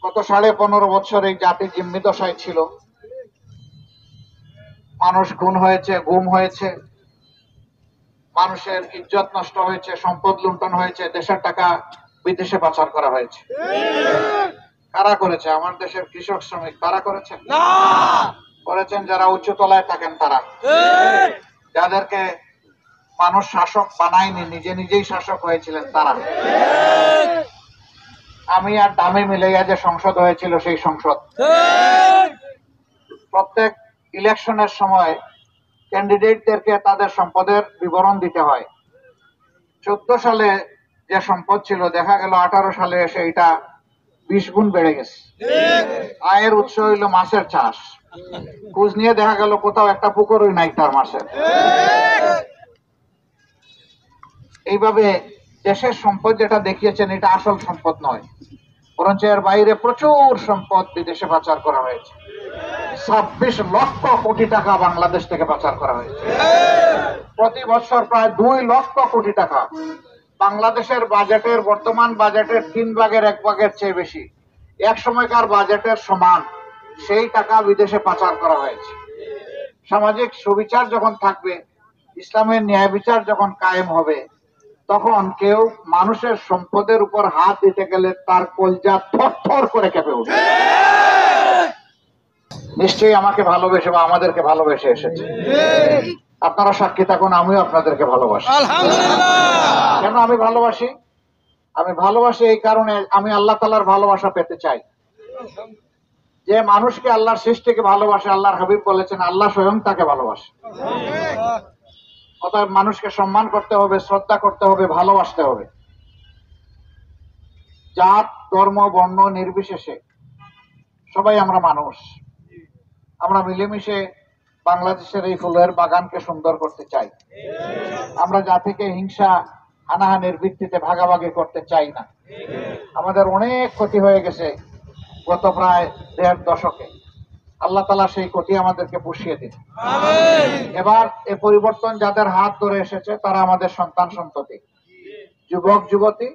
গত 15.5 বছর এই জাতি জিম্মি দশায় ছিল। মানুষ খুন হয়েছে, গুম হয়েছে, মানুষের ইজ্জত নষ্ট হয়েছে, সম্পদ লুণ্ঠন হয়েছে, দেশের টাকা বিদেশে পাচার করা হয়েছে। কারা করেছে? আমার দেশের কৃষক শ্রমিক তারা করেছেন? করেছেন যারা উচ্চ তলায় থাকেন তারা, যাদেরকে মানুষ শাসক বানায়নি, নিজে নিজেই শাসক হয়েছিলেন তারা। আমি আর দামে মিলাইয়া যে সংসদ হয়েছিল সেই সংসদ, প্রত্যেক ইলেকশনের সময় ক্যান্ডিডেটদেরকে তাদের সম্পদের বিবরণ দিতে হয়। 14 সালে যে সম্পদ ছিল দেখা গেল 18 সালে এসে এটা 20 গুণ বেড়ে গেছে। আয়ের উৎস হইল মাছের চাষ, খোঁজ নিয়ে দেখা গেল কোথাও একটা পুকুরই নাই তার মাছের। এইভাবে দেশের সম্পদ যেটা দেখিয়েছেন এটা আসল সম্পদ নয়, বরঞ্চ এর বাইরে প্রচুর সম্পদ বিদেশে পাচার করা হয়েছে। 26 লক্ষ কোটি টাকা বাংলাদেশ থেকে পাচার করা হয়েছে। প্রতি বছর প্রায় 2 লক্ষ কোটি টাকা, বাংলাদেশের বাজেটের বর্তমান বাজেটের 3 ভাগের 1 ভাগের চেয়ে বেশি, এক সময়কার বাজেটের সমান সেই টাকা বিদেশে পাচার করা হয়েছে। সামাজিক সুবিচার যখন থাকবে, ইসলামের ন্যায় বিচার যখন কায়েম হবে, তখন কেউ মানুষের সম্পদের উপর হাত দিতে গেলে তার কলজা থরথর করে কেঁপে উঠবে। নিশ্চয়ই আমাকে ভালোবেসে বা আমাদেরকে ভালোবেসে এসেছে। আপনারা সাক্ষী থাকুন, আমিও আপনাদেরকে ভালোবাসি। কেন আমি ভালোবাসি? আমি ভালোবাসি এই কারণে, আমি আল্লাহ তাআলার ভালোবাসা পেতে চাই। যে মানুষকে আল্লাহর সৃষ্টিকে ভালোবাসে, আল্লাহর হাবিব বলেছেন আল্লাহ স্বয়ং তাকে ভালোবাসে। অতএব মানুষকে সম্মান করতে হবে, শ্রদ্ধা করতে হবে, ভালোবাসতে হবে। জাত, ধর্ম, বর্ণ নির্বিশেষে সবাই আমরা মানুষ। আমরা মিলেমিশে বাংলাদেশের এই ফুলের বাগানকে সুন্দর করতে চাই। আমরা জাতিকে হিংসা হানাহানির ভিত্তিতে ভাগাভাগি করতে চাই না। আমাদের অনেক ক্ষতি হয়ে গেছে গত প্রায় 1.5 দশকে। আল্লাহ তাআলা সেই ক্ষতি আমাদেরকে পুষিয়ে দিন। এবার এ পরিবর্তন যাদের হাত ধরে এসেছে তারা আমাদের সন্তান সন্ততি, যুবক যুবতী,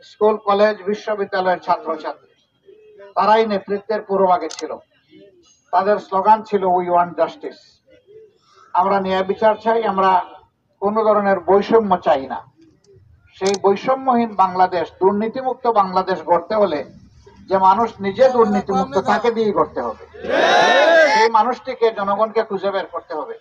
স্কুল কলেজ বিশ্ববিদ্যালয়ের ছাত্রছাত্রী, তারাই নেতৃত্বের পুরোভাগে ছিল। তাদের স্লোগান ছিল উই ওয়ান্ট জাস্টিস। আমরা ন্যায় বিচার চাই, আমরা কোন ধরনের বৈষম্য চাই না। সেই বৈষম্যহীন বাংলাদেশ, দুর্নীতিমুক্ত বাংলাদেশ গড়তে হলে যে মানুষ নিজে দুর্নীতিমুক্ত তাকে দিয়ে করতে হবে। সেই মানুষটিকে জনগণকে খুঁজে বের করতে হবে।